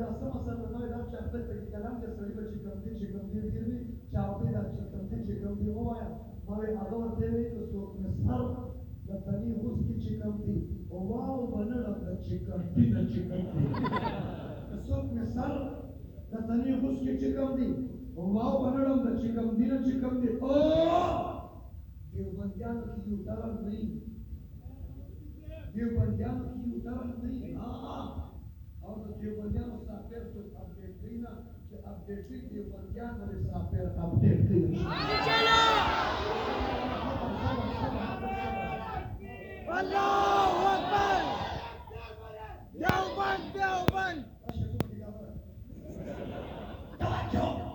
دا سمه سره نو دا چې خپل په کلام کې سړی به چې کوم دي ګیروي چې هغه دا چې کوم دي وایا نو هغه ورته وي چې څوک مثال د تني اوس کې چې کوم دي او واو باندې د چې کوم دي څوک مثال د تني اوس کې چې کوم دي او واو باندې د چې کوم دي او دیوبندیانو کې یو ډول نه دیوبندیانو کې یو ډول نه او د دیوبندیانو سافټویر څو اپډیټ کړي نه چې اپډیټ کړي دیوبندیانو د سافټویر اپډیټ کړي الله اکبر دیوبند توجه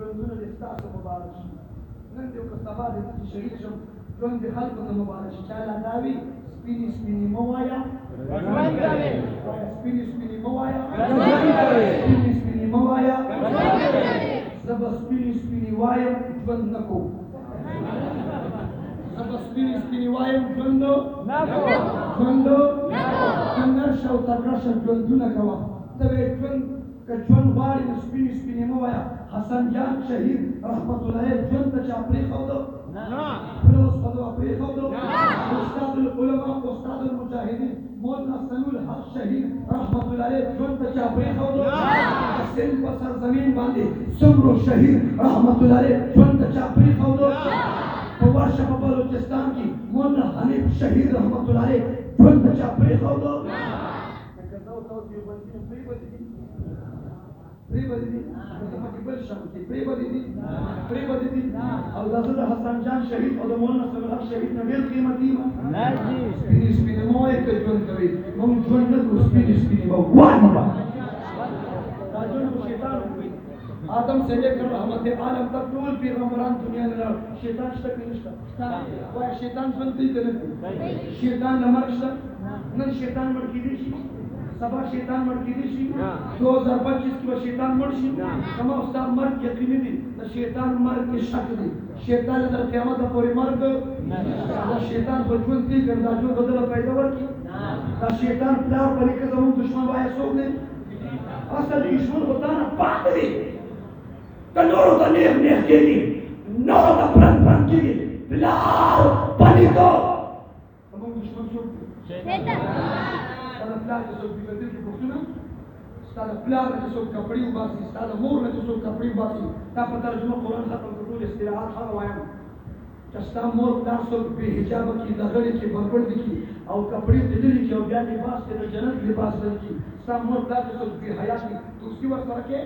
ژوندونه د ستاسو مبارک شي نن دې که سبا دې چې شهید شم ژوند د خلکو ته مبارک شي چا لا دا وي سپینې مه وایه سپینې مه وایه سپینې مه وایه زه به سپینې وایم ژوند نه کوم زه به سپینې وایم ژوند ته نرشه او تکړه شه ژوندونه کوه ته به ژوند که ژوند غواړي نو سپینې مه وایه حسن جان شهید رحمت الله علیه ژوند ته چا پرېښودو فلوس خدوا پرېښودو استاد العلماء استاد المجاهدین مولانا سمیع الحق شهید رحمت الله علیه ژوند ته چا پرېښودو سند په سرزمین باندې څومره شهید رحمت الله علیه ژوند ته چا پرېښودو په ورشه په بلوچستان کې مولانا حنیف شهید رحمت الله علیه ژوند ته چا پرېښودو او د حسن جان شهید او د مولانا سمیع الحق شهید نه ډېر قیمتي سپینې مه وایئ که ژوند کوئ موږ ژوند نه کړو سپینې به وایو دا ژوند خو شیطان وکړي آدم سے لے کر رحمت عالم تک ټول پیغمبران دنیا نه لاړ شیطان شته که نشته وایه شیطان ژوند کوي که نه کوي شیطان نه مرګ شته نن شیطان مړ کېدی شي سبا شیطان مړ کېدی شي 2025 کې به شیطان مړ شي زما او ستا مرګ یقیني دي د شیطان مرګ کې شک دی شیطان تر قیامته پورې مرګ دا شیطان به ژوند کوي که دا ژوند به دله پیدا ورکړي دا شیطان پلار په نیکه زموږ دښمن وایه څوک دی اصل دښمن خو تا نه پاتې دی که نورو ته نیغ کېږي نورو ته پرنګ کېږي پلار په نیکه زموږ دښمن څوک دی پلار چې څوک بېګدل کې پوښتنه ستا د پلار نه چې څوک کپړې وباسي ستا د مور نه چې څوک کپړې وباسي دا په ترجمه قرآن ختم کړو ټول اصطلاحات هغه وایم چې ستا مور پلار څوک بې حجابه کړي لغړې کړي بربنډې کړي او کپړې دللې کړي او بیا لباس کې د جنت لباس بل کړي ستا مور پلار چې څوک بې حیا کړي دوستي ورسره کې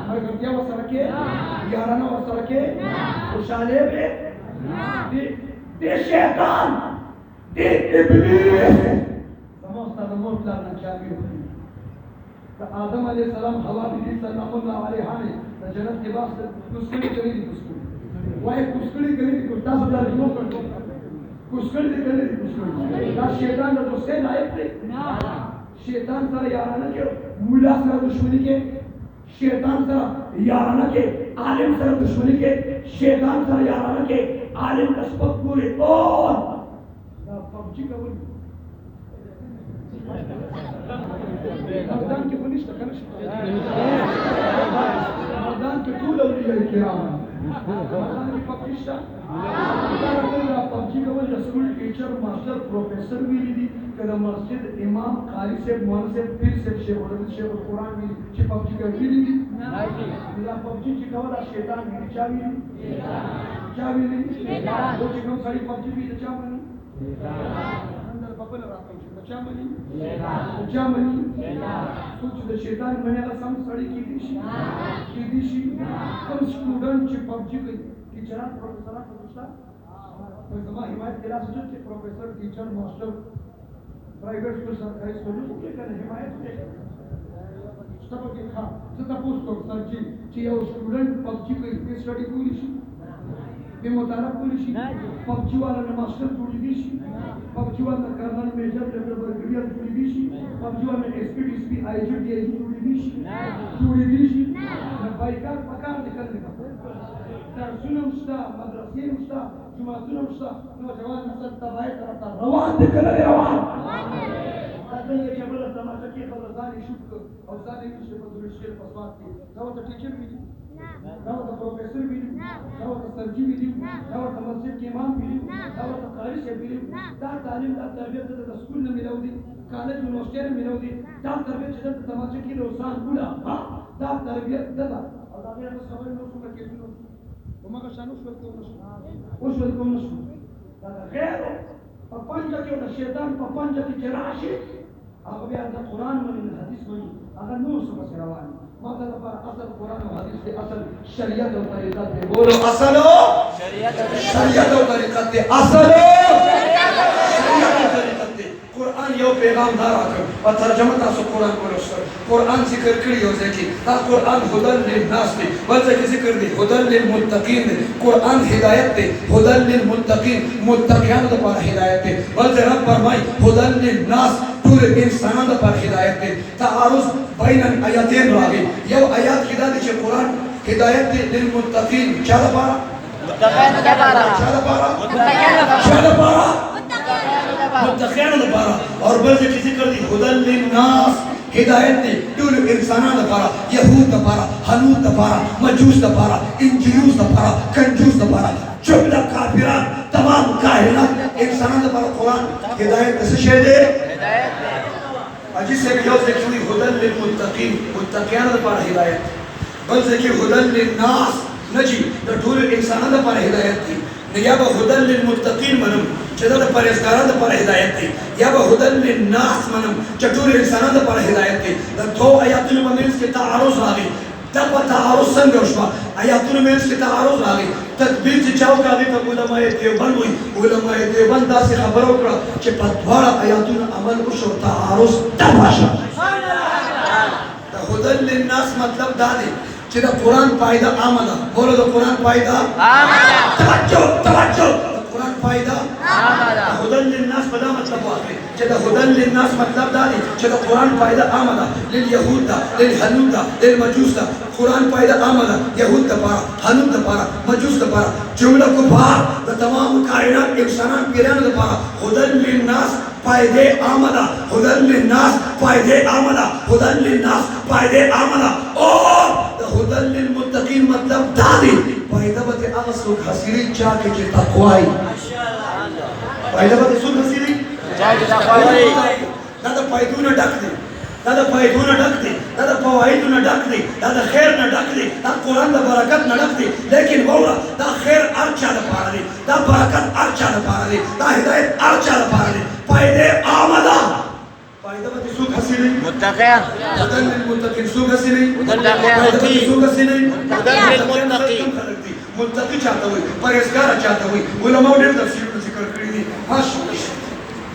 ملګرتیا ورسره کې یارانه ورسره کې خوشحالۍ به د شیطان د ابلیس استاد مور پلار نه چاوي وکړي د آدم علیه السلام حوا بیبي سلام الله علیها نه د جنت لباس کوسکړي کړي دي وایي کوسکړي کړي دي تاسو دا نو کړو کوسکړي کړي دي دا شیطان د دوستۍ لایق دی شیطان سره یارانه کې مولا سره دښمني کې شیطان سره یارانه کې عالم سره دشمنی کې شیطان سره یارانه کې عالم تسبق پورې ټول دا پبجي کول مردان کې پولیس ټکر شي مردان کې ټول اولیاء کرام مردان کې پبجي شته دا پبجي کول د سکول ټیچر ماستر پروفیسر ویلي دي کله مسجد امام قاری صاحب مولوی صاحب پیر صاحب شیخ الحدیث شیخ القرآن ویلي چې پبجي کوي دي دا پبجي چې کوله شیطان ویلي چا ویلي چا ویلي چې کوم سړی پبجي ویلي چا ویلي چا مني چا مني سوچ د شیطان باندې هغه سم سړی کېدی شي کوم سټوډنټ چې پبجي کوي ټیچران پروفیسوران پوښتنه په زما حمایت کې راځي چې professor teacher master private school سرکاري سکول کې کنه حمایت کوي ستاسو کې ښه څه تاسو کوم سرجي چې یو سټوډنټ پبجي کوي په سټډي کولی شي به مطالعه کولی شي پبجي والا نه ماستر جوړېږي شي پبجي والا کرنل میجر لیول برګډیر جوړېږي شي پبجي والا ایس پی ډي سي آی جی ډي آی جوړېږي شي نه بایکاټ پکار دي کړل درسونه مشته مدرسې مشته جماعتونه مشته نو جوان مثلا تبعی طرف روان دي کړل روان دا یې چې بل تماشه کې خلک شوت او ځان یې چې په دروي شي په سواد کې دا ته ټیچر ویلي دا ته پروفیسور ویلي دا ته سرجي ویلي دا ته مسجد کې امام ویلي دا ته قاری شه ویلي دا تعلیم دا تربیت د سکول نه ملو دي کالج یونیورسيټي نه ملو دي دا تربیت چې د تماشه کې روزان ګولا دا تربیت ده او دا نه خبرې نو څه کې نو ومغه شانو شو کوم نشو دا غیر په پنځه کې د شیطان په پنځه کې چې راشي هغه بیا د قرآن باندې حدیث باندې هغه نور څه بس روان ما ته لپاره اصل قرآن او حدیث دی اصل شریعت او طریقت دی بولو اصل شریعت او طریقت دی اصل شریعت او طریقت دی قرآن یو پیغام دار راکړ او ترجمه تاسو قرآن ولوستل قرآن ذکر کړی یو ځکه دا قرآن هدن للناس دی بل ځکه ذکر دی هدن للمتقین دی قرآن هدایت دی هدن للمتقین متقیانو لپاره هدایت دی بل ځکه فرمای هدن للناس ټول انسانانو لپاره هدایت دی تعارض بین الآیاتین راغی یو آیات کې دا دی چې قرآن هدایت دی للمتقین چا لپاره متقیانو لپاره متقیانو لپاره اور بل ځکه ذکر دی هدن للناس هدایت دی ټول انسانانو لپاره يهود لپاره حنوت لپاره مجوس لپاره انجیوس لپاره کنجوس لپاره جمله کافران تمام کائنات انسانانو لپاره قرآن هدایت څه شی دی هدایت دی اجي سے یو ذکر دی هدن للمتقین متقیانو لپاره هدایت بل ذکر هدن للناس نجي د ټول انسانانو لپاره هدایت دی یا به هدن للمتقین منم چې دا د پرهیزګارانو لپاره هدایت دی یا به هدن للناس منم چې ټول انسانانو لپاره هدایت دی د دوه آیاتونو په منځ کې تعارض راغی دا په تعارض څنګه وشو آیاتونو منځ کې تعارض راغی تدبیر چې چاو کوي ته علماء دیوبند وایي علماء دیوبند داسې خبره وکړه چې په دواړه آیاتونو عمل وشو تعارض دفع شو د هدن للناس مطلب دا دی چې د قرآن پایده عامه ده بولو د قرآن پایده عامه ده توجه قرآن پایده عامه ده هدن للناس په دا مطلب واخلئ چې د هدن للناس مطلب دا دی چې د قرآن پایده عامه ده لليهود ده للحنوت ده للمجوس ده قرآن پایده عامه ده يهود لپاره حنوت لپاره مجوس لپاره جمله کفار د تمام کائنات انسانان پیرانو لپاره هدن للناس پایده عامه ده هدن للناس پایده عامه ده هدن للناس پایده عامه ده او هدن للمتقین مطلب دا دی پایده به هغه څوک حاصلوي چا کې چې تقوا وي پایده به څوک حاصلوي چا کې تقوا وي دا د فایدونو ډک دی دا د فایدونو ډک دی دا د فوایدونو ډک دی دا د خیر نه ډک دی دا قرآن د برکت نه ډک دی لیکن ووره دا خیر هر چا لپاره دی دا برکت هر چا لپاره دی دا هدایت هر چا لپاره دی فایده عامه ده فایده به څوک حاصلوي متقین هدن للمتقین څوک حاصلوي متقین څوک حاصلوي هدن للمتقین متقی چاته وي پرهیزګار چاته وي علماء ډېر تفسیرونه ذکر کړي دي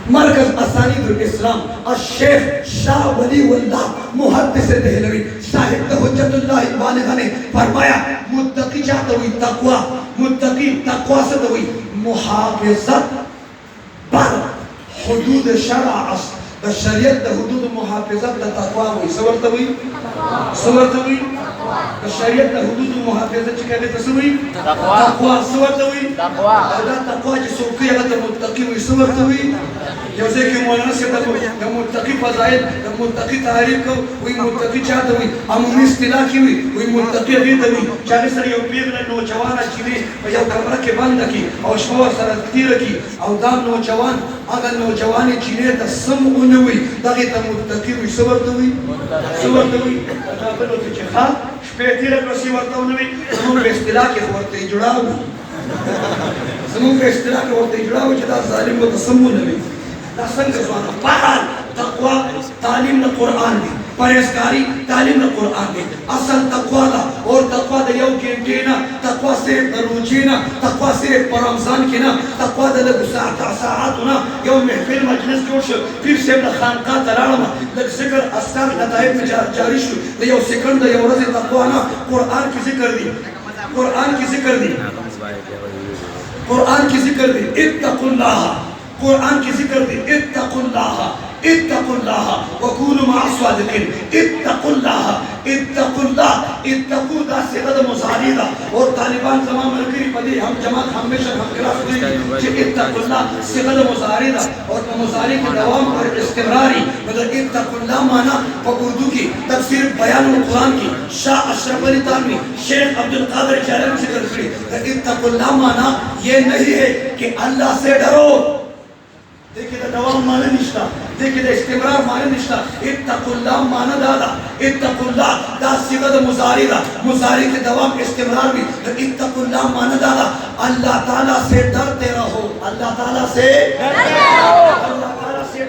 مرکز اسانید الاسلام الشیخ شاہ ولی اللہ محدث دہلوی صاحب حجت اللہ بالغہ نے فرمایا متقی چاہتا ہوئی تقوی متقی تقوی سے ہوئی محافظت پر حدود شرع دا شریعت دا حدود محافظت دا تقوی ہوئی سورتا ہوئی سورتوي الشريعة حدود محافظة كذا تسوي تقوى سورتوي هذا تقوى جسوكية هذا متقي وسورتوي يوزيك مولانا سيدنا متقي فضائل متقي تعريف ومتقي شاتوي أم مستلاكي ومتقي غيدوي شان سر يوم بيغنا نوجوانا چيني ويا كمرة كباندكي أو شموع سرتيركي أو دام نوجوان أغا نوجواني چيني تسم أنوي داغي تمتقي وسورتوي سورتوي تابلو تجخا شپیتیره کسی ورته ونوي زموږ په اصطلاح کې ورته جوړاو زموږ په اصطلاح کې ورته جوړاو چې دا ظالم متصم نه وي دا څنګه ځوانه بهرحال تقوا تعلیم د قرآن دی پرهیزګاری تعلیم د قرآن دی اصل تقوا دا اور تقوا د یو ګنټې نه تقوا صرف د روزې نه تقوا صرف په رمضان کې نه تقوا د لږ ساعاتو نه یو محفل مجلس جوړ شو پیر صاحب د خانقاه ته لاړم لږ ذکر اذکار لطایف مې جاري شو د یو سکند د یو ورځې تقوا نه قرآن کې ذکر دی قرآن کې ذکر دی قرآن کې ذکر دی اتقوا الله قرآن کی ذکر دی اتقوا اللہ وکونوا مع الصادقین اتقوا اللہ اتقوا دا صيغه مضارع دا اور طالبان زمان ملګری پدې هم جماعت همیشه هم کلاس دی چې اتقوا الله صيغه مضارع دا اور مضارع کې دوام اور استمراری مطلب اتقوا الله معنا په اردو کې تفسیر بیان القرآن کی شاہ اشرف علی تانوی شیخ عبدالقادر جیلانی ذکر کړی اتقوا الله معنا یہ نہیں ہے کہ اللہ سے ڈرو دیکھئے دا دوام معنی نشتا دیکھئے دا استمرار معنی نشتا اتقوا اللہ معنی دادا اتقوا اللہ دا صیغہ دا مضارع کے دوام استمرار بھی اتقوا اللہ معنی دادا اللہ تعالیٰ سے ڈرتے رہو اللہ تعالیٰ سے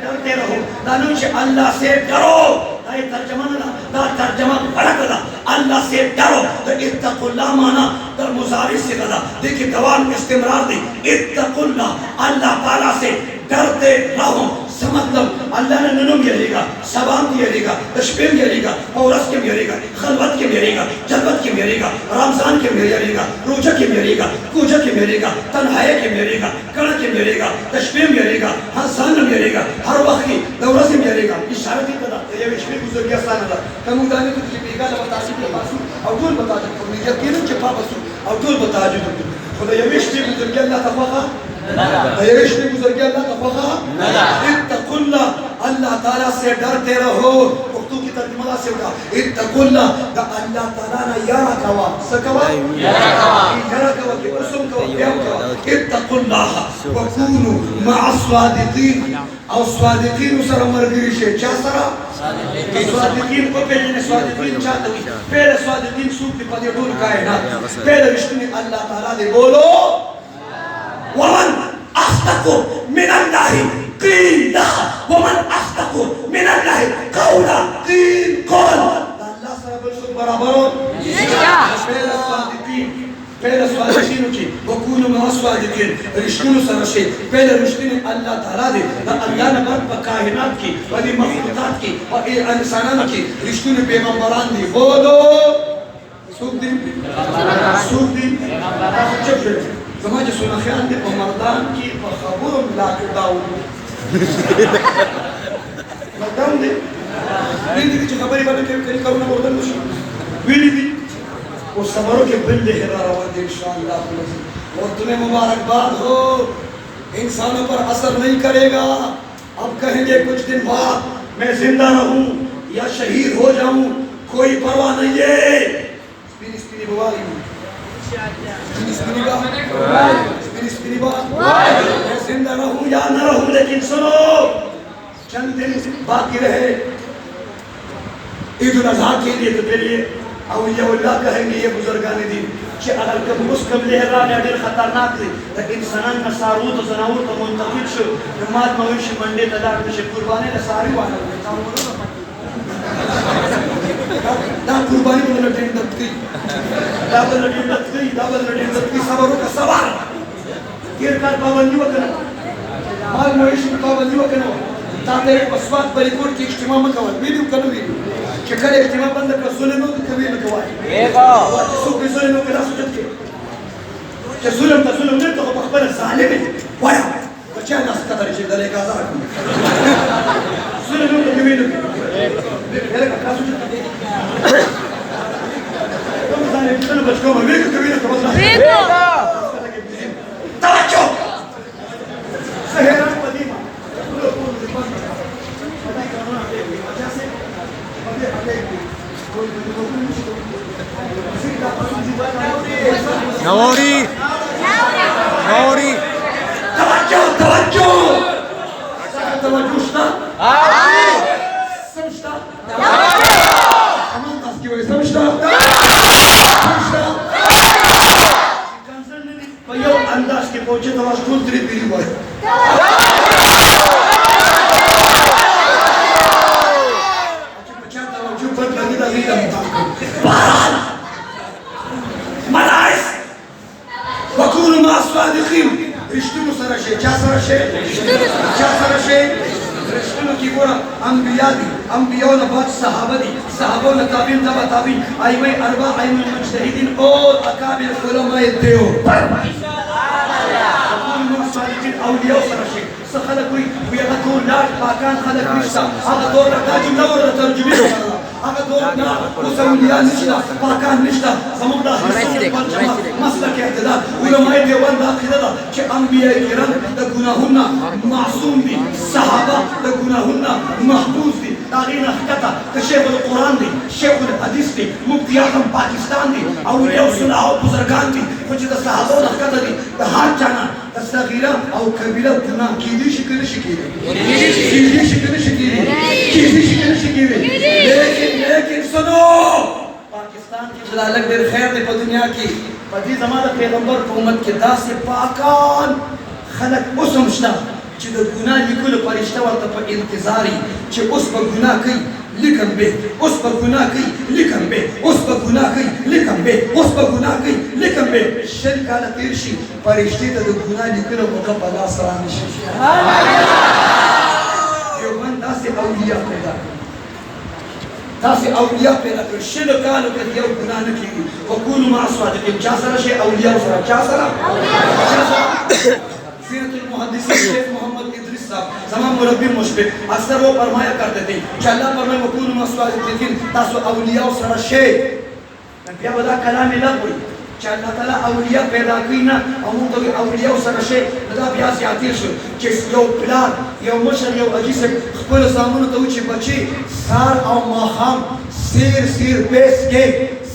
ڈرتے رہو دانوش اللہ سے ڈرو دا ترجمہ نہ دا ترجمہ غلط دا اللہ سے ڈرو تو اتقوا اللہ معنی در مضارع سے دا دیکھئے دوام استمرار دی اتقوا اللہ تعالیٰ سے ڈرتے رہو مطلب اللہ نے ننم یری گا سبام یری گا تشبیم یری گا اورس کے یری گا خلوت کے یری گا جلوت کے یری گا رمضان کے یری گا روزہ کے یری گا کوجہ کے یری گا تنہائی کے یری گا کڑا کے یری گا تشبیم یری گا حسان یری گا ہر وقت کی دورہ سے یری گا اشارت کی قضا یہ وشمی گزر گیا سان اللہ کمو دانے تو بیگا لبتاسب لباسو او دول بتاجد کو نیجا تینن چپا بسو او دول بتاجد خدا یہ وشمی گزر گیا اللہ تفاقا ایش میں گزر گیا اللہ کا فخا اتقوا اللہ اللہ تعالیٰ سے ڈرتے رہو اردو کی ترجمہ سے ہوگا اتقوا اللہ دا اللہ تعالیٰ نے یارا کوا سکوا یارا کوا کہ قسم کوا بیام کوا اتقوا اللہ وکونوا مع الصادقین او صادقین سر مرگری شے چا سرا صادقین کو پہلے صادقین چاہتا ہوئی پہلے صادقین سوک دی پدی ڈول کائنات پہلے رشتنی اللہ تعالیٰ دے بولو ومن أصدق من الله قيلا ومن أصدق من الله قولا قيل قول الله سرب الشر برابرون پہلے صادقین کی وکونوا مع الصادقین رشتنو سرشی پہلے رشتنی اللہ تعالیٰ دے اللہ نے برد پا کائنات کی ولی مخلوقات کی و انسانان کی رشتنو پیغمبران دی بولو سوک دی چپ شده زمان جو سونا خیال دے پا مردان کی پا خبرم لاکر داؤ مردان دے ویلی دی چی خبری بنا کری کرونا مردان بشی ویلی دی وہ سمروں کے بلے حرار آوان دے انشاءاللہ اور تمہیں مبارکباد ہو انسانوں پر اثر نہیں کرے گا اب کہیں گے کچھ دن بعد میں زندہ رہوں یا شہید ہو جاؤں کوئی پرواہ نہیں ہے سپینی بواری ہوں سپینی با میں زندہ رہوں یا نہ رہوں لیکن سنو چند دن باقی رہے عید الاضحیٰ کے لیے تو پہلے اولیاء اللہ کہیں گے یہ بزرگان دین کہ اگر کب مسکم لہران یا دل خطرناک دی لیکن انسانان نصارود و زناور کا منتقل شو نمات مویش منڈے تدار بشے قربانی لساری وانا دا قربانی بنا لٹین دبتی صبروں کا سوار کیر کار پابندی وکنا مال مویش پابندی وکنا تا تیرے پسوات بریکوٹ کی اجتماع مکوال ویڈیو کنو ویڈیو چکر اجتماع بند کر ظلموں کی کبھی مکوال سوکری ظلموں کے راسو جد کے کہ ظلم تا ظلم نہیں تو بخبر ظالم ہے وایا بچہ ناس قدر چیز دلے کا آزار ظلموں کے کبھی مکوال بچکو میں ویکو کبھی نہ توجہ توجہ سہران قدیمہ نوری نوری توجہ توجہ توجہ شتا سمجھتا امان دست کی وجہ سمجھتا یو انداز کے پہنچے تو آج کل تری پیری ہوئے اچھا توجہ پر لگی دا نہیں کرتا بہرحال ملائس وکون ما صادقین رشتونو سرشے چا سرشے چا سرشے رشتونو کی گورا انبیاء دی انبیاء نبات صحابہ دی صحابہ نتابین تبا تابین آئیمہ اربع آئیمہ مجتہدین اور اکابر علماء دیو اولیاء سرشے سخلق ہوئی ویغتون لاٹ پاکان خلق نشتا آغا دور رکھا جملہ ورد ترجمی کرنا آغا دور نا اس اولیاء نشتا پاکان نشتا زمانہ حصہ پرچمہ مسلک اعتدال علماء دیوان داخل دا کہ انبیاء کرام دا گناہونا معصوم دی صحابہ دا گناہونا محبوظ دی تاغین حقیقتا دا شیخ القرآن دی شیخ الحدیث دی مبتی اعظم پاکستان دی اولیاء صلاح و بزرگان دی کچھ دا صحابہ حقیقتا دی دا ہاتھ چانا دا صغیرہ او کبیرہ گناہ کیدی شکل شکیرے کیدی شکل شکیرے کیدی شکل شکیرے لیکن سنو پاکستان کی جلالک دیر خیر دے پا دنیا کی پدی زمانہ پیغمبر کو امت کے دا سے پاکان خلق اسمشتا چی دا گناہ لکل پرشتہ ورطا پا انتظاری چی اس پا گناہ کئی لکن بے اس پا گناہ کئی لکن بے اس پا گناہ کئی لکن بے اس پا گناہ کئی لکن بے شل کالا تیرشی پرشتی تا دا گناہ لکل موقع پلا سرانشی دیوبند دا سے اولیاء پیدا کر دا سے اولیاء پیدا کر شل کالو کر یو گناہ نکلی وکونو مع صادقین چا سرشے اولیاء سرا چا سرا سیرت المحدث شیخ محمد ادریس صاحب زمان مربی مشبق اکثر وہ فرمایا کرتے تھے کہ اللہ فرمائے وکونو مع صادقین تاسو اولیاء سرشے بیا بدا کلامی لگ ہوئی کہ اللہ تعالیٰ اولیاء پیدا کینا امون تو اولیاء سرشے بدا بیا زیادیر شو کہ یو پلار یو مشر یو عجیس خپل سامون تو چی بچی سار او ماخام سیر پیس کے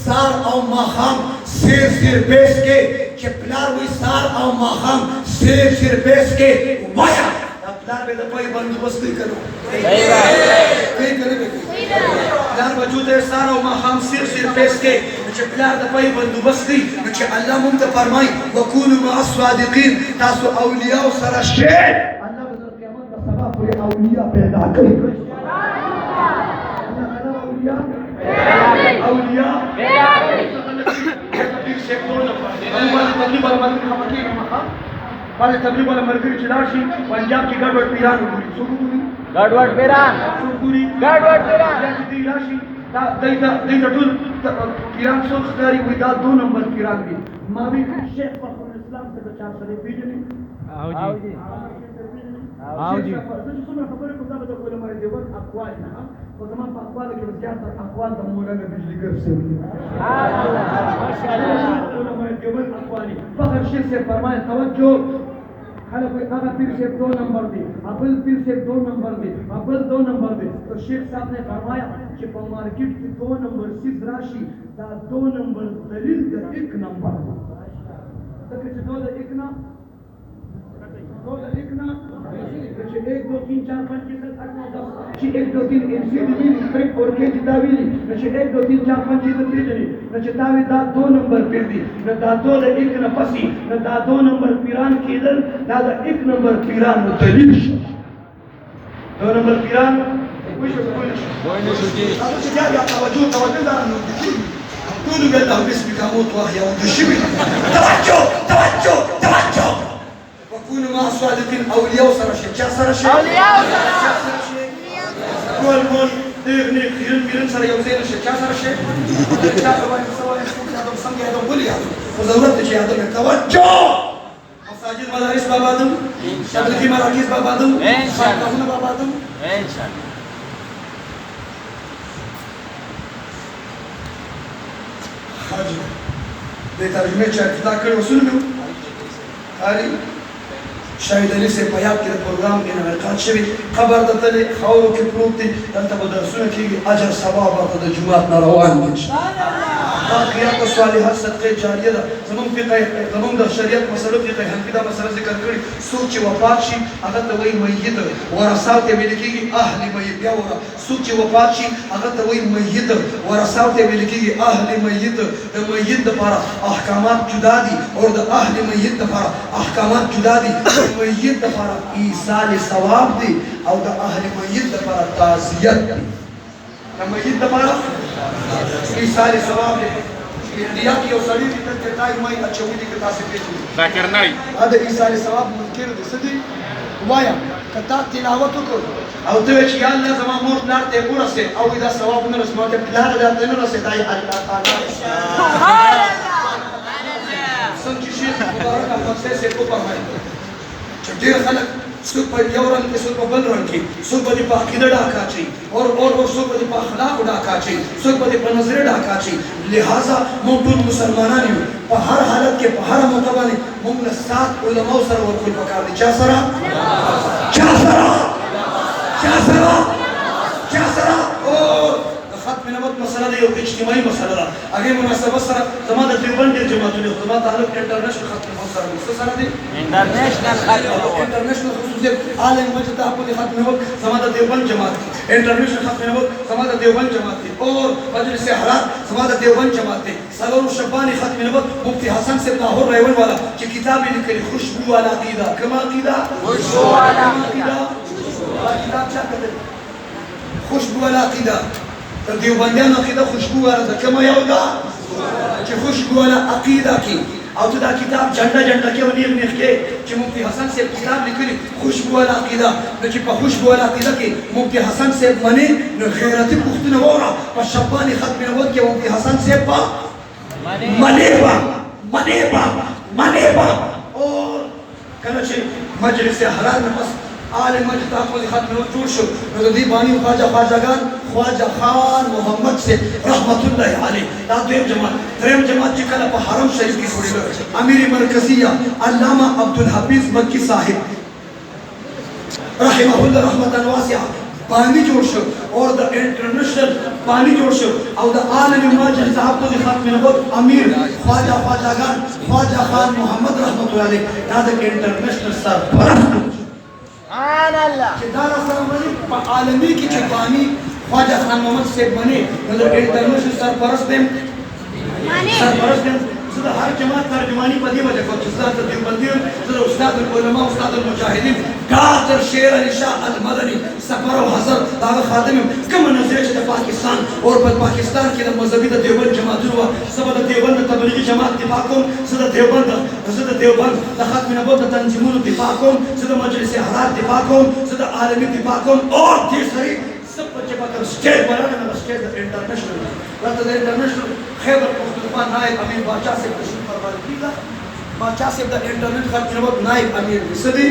سار او ماخام سیر پیس کے کہ پلار ہوئی سار او ماخام سیر پیس کے وایا پلار بے دپائی بندوبستی کرو کئی کرے بے پلار وجود ہے سار او ماخام سیر پیس کے نچے پلار دپائی بندوبستی نچے اللہ منتا فرمائی وکونو مع الصادقین تاسو اولیاء سرشے اللہ بدر قیامت کا سبا پورے اولیاء پیدا کری اولیاء والے تبلیغ والا مرکزی چلاشی پنجاب کی گڑوڑ پیران ہوئی سوگوری گڑوڑ پیران سوگوری گڑوڑ پیران جاتی راشی دیتا ٹول پیران سو خداری ہوئی دا 2 نمبر پیران بھی مابی شیخ فخر الاسلام سے بچار سلے پیجنی آو جی آو جی سنو خبر کو دا بدو علماء دیوان اقوال نا و زمان پا اقوال کے زیادہ اقوال دا مولانا بجلی گر سے ہوئی علماء دیوان اقوالی فخر شیخ سے فرمائے توجہ خلق کوئی آگا پیر سے 2 نمبر دی ابل پیر سے 2 نمبر دی ابل 2 نمبر دی تو شیخ صاحب نے فرمایا کہ پا مارکٹ کی 2 نمبر سیز راشی دا 2 نمبر دلیل دا 1 نمبر تاکہ چھ 2 دا 1 نا 2 دا 1 نا چھ 1 2 3 4 5 6 7 8 9 10 چھ 1 2 3 MC دیلی فریک اور کے جداویلی چھ 1 2 3 4 5 6 7 8 چھ تاوی دا 2 نمبر پیر دی دا 2 دا 1 نا پسی دا 2 نمبر پیران کیدل دا 1 نمبر پیران دلیل شو 2 نمبر پیران کوئی نہیں سوچی هذا شجاع يا توجه دارنا كونوا قال لهم باسمك اموت واحيا وتشبه توجه وكونوا مع الصادقين اولياء سرشي جا سرشي اولیاء قول اغني خيرن سر يوزين الشجاع سرشي جا سوالي هذا سمي هذا قولي هذا وزورت شيء هذا توجه مساجد مدارس بابادم تبلیغی مراکز بابادم خانقاهونه بابادم انشاءاللہ حاجی د ترجمې چې ابتدا کړې وسونه مې ښکاري شاهد علي صاحب په یاد کې د پروګرام انعقاد شوي قبر د تلې خاورو کې پروت دی دلته به درسونه کېږي اجر ثواب ورته د جومات نه روان دی باقیات صالحات صدقې جاریه ده زمونږ د شریعت مسلو فقه حنفي دا مسله ذکر کړي څوک چې وفات شي هغه ته وایي میت ورثاو ته ویل کېږي اهل میت بیا څوک چې وفات شي هغه ته وایي میت ورثاو ته ویل کېږي اهل میت د میت دپاره احکامات جدا دي او د اهل میت دپاره احکامات جدا دي د میت دپاره ایصال ثواب دی او د اهل میت دپاره تعزیت دی د میت دپاره ایصال ثواب دی انډیا کې یو سړي دی دلته دای مای اچولي دي که تاسې پېژنئ ذاکر نایک دا د ایصال ثواب منکر دی څه دي ووایه که تا تلاوت وکړو او ته وایې چې یا الله زما مور پلار ته یې ورسې او دا ثواب نه رسې ما ته پلار دا ته نه رسې دا یې الله تعالی څنګه چې شیخ مبارک احمد صاحب وفرمایي چې ډېر خلک څوک په یو رنګ کې څوک په بل رنګ کې څوک به دې په عقیده ډاکه اچوي اور څوک به دې په اخلاقو ډاکه اچوي څوک به دې په نظریه ډاکه اچوي لہذا موږ ټول مسلمانان یو په هر حالت کې په هر موقع باندې موږ له سات علماو سره ورکول پکار دي چا سره اور ختم نبوت مسله ده یو اجتماعي مسله ده هغې مناسبت سره زما د دیوبند ډېر جماعتونه زما تعلق انټرنیشنل ختم نبوت سره دی څه سره دی انټرنیشنل خصوصیت عالم مجد تحفظ ختم نبوت زما د دیوبند جماعت دی انټرنیشنل ختم نبوت زما د دیوبند جماعت دی اور مجلس حرات زما د دیوبند جماعت دی څلور شباني ختم نبوت مفتی حسن صاحب لاهور ریون والا چې کتاب یې لیکلی خوشبو والا عقیده کومه عقیده خوشبو والا عقیده کتاب چا کتلی خوشبو والا عقیده د دیوبندیانو عقیده خوشبو والا ده کومه یو ده چې خوشبو والا عقیده کې او ته دا کتاب جنډه کې او نیغ کې چې مفتی حسن صاحب کتاب لیکلی خوشبو والا عقیده نو چې په خوشبو والا عقیده کې مفتی حسن صاحب منې نو غیرتي پوښتنه واوره په شباني ختم نبوت کې مفتی حسن صاحب په منې با اور کله چې مجلس حرام نه پس عالم مجد تحفظ ختم نبوت جوړ شو نو د دې بانی خواجهګان خواجه خان محمد سے رحمت الله علیه دا دریم جماعت چې کله په حرم شریف کې جوړېده امیر مرکزیه علامه عبدالحفیظ مکی صاحب رحمه الله رحمتا واسعه بانی جوړ شو اور د انټرنیشنل بانی جوړ شو او د عالم مجد تحفظ ختم نبوت امیر خواجهګان خواجه خان محمد رحمت الله علیه دا د انټرنیشنل سرپرست چې دا راسره مني په عالمي کې چې بانی خواجه خان محمد صاحب مني نو د انټرنیشنل سرپرست دی زه د هر جماعت ترجماني په دې وجه کوم چې زه د دیوبندي یم زه د استاد العلماء استاد المجاهدین ډاکټر شیر علي شاه المدني سفر او حضر د هغه خادم یم کومه نظریه چې د پاکستان او په پاکستان کې د مذهبي د دیوبند جماعتونو وه زه به د دیوبند د تبلیغي جماعت دفاع کوم زه د دیوبند د ختم نبوت د تنظیمونو دفاع کوم زه د مجلس حرات دفاع کوم زه د عالمي دفاع کوم اور دې سړي سب چې به کوم سټیټ بنانه نه سټیټ د انټرنیشنل راته د انټرنیشنل خیبر پښتونخوا نایب امیر باچا صاحب تشریف فرمایي کېږه باچا صاحب د انټرنیټ ختم نبوت نایب امیر دی څه دی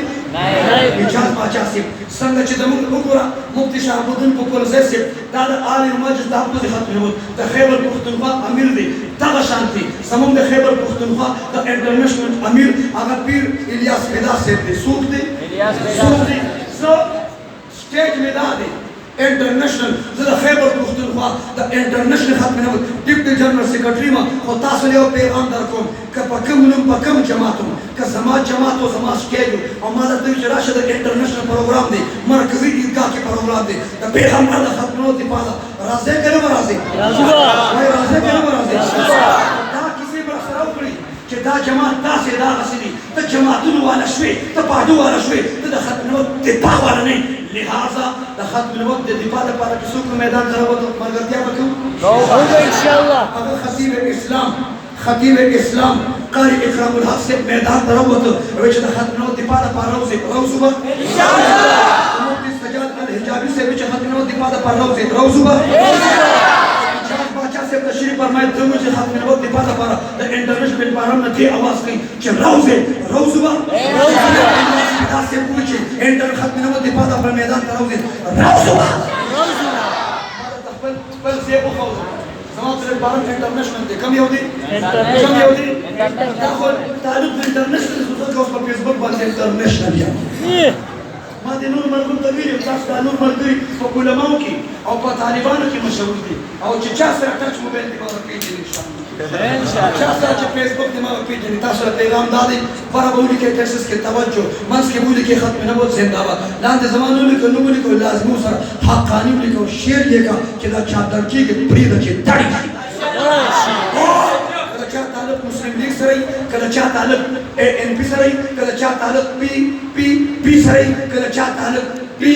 اجاز باچا صاحب څنګه چې زموږ وګوره مفتي شهابالدین پوپلزی صاحب دا د عالم مجلس تحفظ ختم نبوت د خیبر پښتونخوا امیر دی دغه شانتي زموږ د خیبر پښتونخوا د انټرنیشنل امیر هغه پیر الیاس پیدا صاحب دی څوک دی زه سټیج مې دا دی انټرنیشنل زه د خیبر پښتونخوا د انټرنیشنل ختم نبوت ډیپټي جنرال سیکرټري یم خو تاسو له یو پیغام درکوم که په کوم نوم په کوم جماعت وم که زما جماعت و زما سټیج و او ما درته وي چې راشه د انټرنیشنل پروګرام دی مرکزي عیدګاه کې پروګرام دی د پیغمبر د ختم نبوت دپاره راځئ که نه به راځئ وایي راځئ که نه به راځئ دا کیسې به راسره وکړئ چې دا جماعت داسې دغسې دي ته جماعتونو والا شوې ته پاډو والا شوې ته د ختم نبوت دفاع والا نه لہذا د ختم نبوت د دفاع لپاره چې څوک میدان ته راووتو ملګرتیا به کوو انشاءالله هغه خطیب اسلام قاری اکرام الحق صاحب میدان ته راووتو وایي چې د ختم نبوت دفاع لپاره راوځي راوځو به مفتي سجاد الحجابي صاحب چې ختم نبوت دفاع لپاره راوځو به باچا صاحب تشریف فرمایي زموږ چې ختم نبوت دفاع لپاره د انټرنیشنل پلیټفارم نه دې اواز کوي چې راوځو به دا صاحب وایي چې ختم نبوت دفاع لپاره میدان ته راوځي راوځو به خپل ځای وښودو زمان البارم انترناشونال دي كم يهودي؟ International. كم يهودي؟ تاخذ تعرف انترناشونال وتلقى في فيسبوك بعد انترناشونال يعني ما دي نور مرغوب طويل تاس نور مرغوب فكل موكي او طالبانو کی مشهور دي او چې چا سره ټچ موبایل دی ما پیژنې ان شاء الله چا سره چې فیسبوک دی ما پیژنې تاسو ته پیغام دادی برا بولی کې تاسو کې توجه منس کې بولی کې ختم نه وو زنده باد لاندې زمانو لیکو نو لیکو لازم سره حقانی لیکو شعر لیکو چې دا چا درکی کې پرې د چې تړي کله چا تعلق مسلم لیگ سره کله چا تعلق ان پی سره کله چا تعلق پی سره کله چا تعلق پی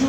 شو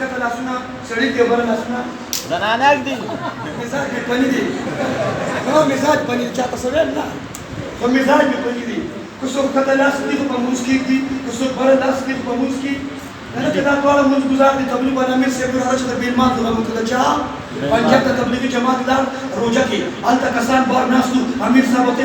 کته لاسونه سړی کې بر لاسونه زنانک دي مزاج می پنی دی نو مزاج پنی دی چاته سره نه خو مزاج می پنی دی کو څو کته لاس دی په موسکی دی کو څو بر لاس دی په موسکی نه کدا ټول موږ گزار دي تبلیغ باندې امیر سے ګور راځي د بیلمان ته موږ ته چا پنجاب ته تبلیغی جماعت دار روزه کې التا کسان بار ناسو امیر صاحب ته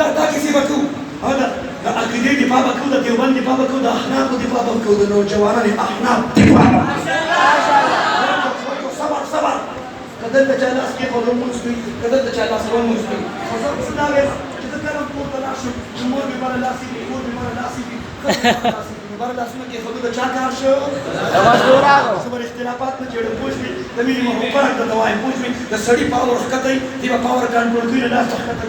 دا کسی وکړو او دا عقیدې دی بابا کو دا دیوبند دی بابا کو دا احناف دی بابا کو دا نوجوانان احناف دی بابا صبر کدل ته چالاس کې خو موږ کوي کدل ته چالاس و موږ کوي خو زه څنګه وایم چې دا کلم پورته لاشم مور به مال لاسي مور به مال لاسي بار لاسونه کې خو دا چا کار شو صبر اختلافات نه جوړ پوښتنه د مینه مو فرق د دوای پوښتنه د سړی پاور خطرې دی پاور کنټرول کوي نه تاسو خطر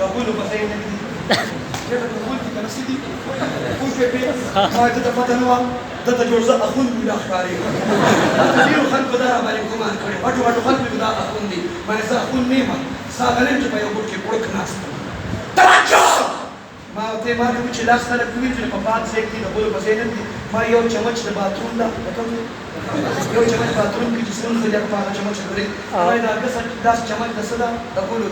بقولوا بخير كيف تقول كنا سيدي قول في بيت ما تتفتنوا ضد جوزاء أخون بلا خاري تديروا خلق دار عليكم عن كريم أجو خلق بدار أخون دي ما نسا أخون نيما ساغلين جبا يقول كي بروك ناس توجه ما تي ما كم شيء لاس خلق كوي في الباب سيكتي نقولوا بسيطة ما يوم شمش الباترون لا يوم شمش الباترون كي جسمون خليك فانا شمش البريد ما إذا قصة لاس شمش دسدا نقولوا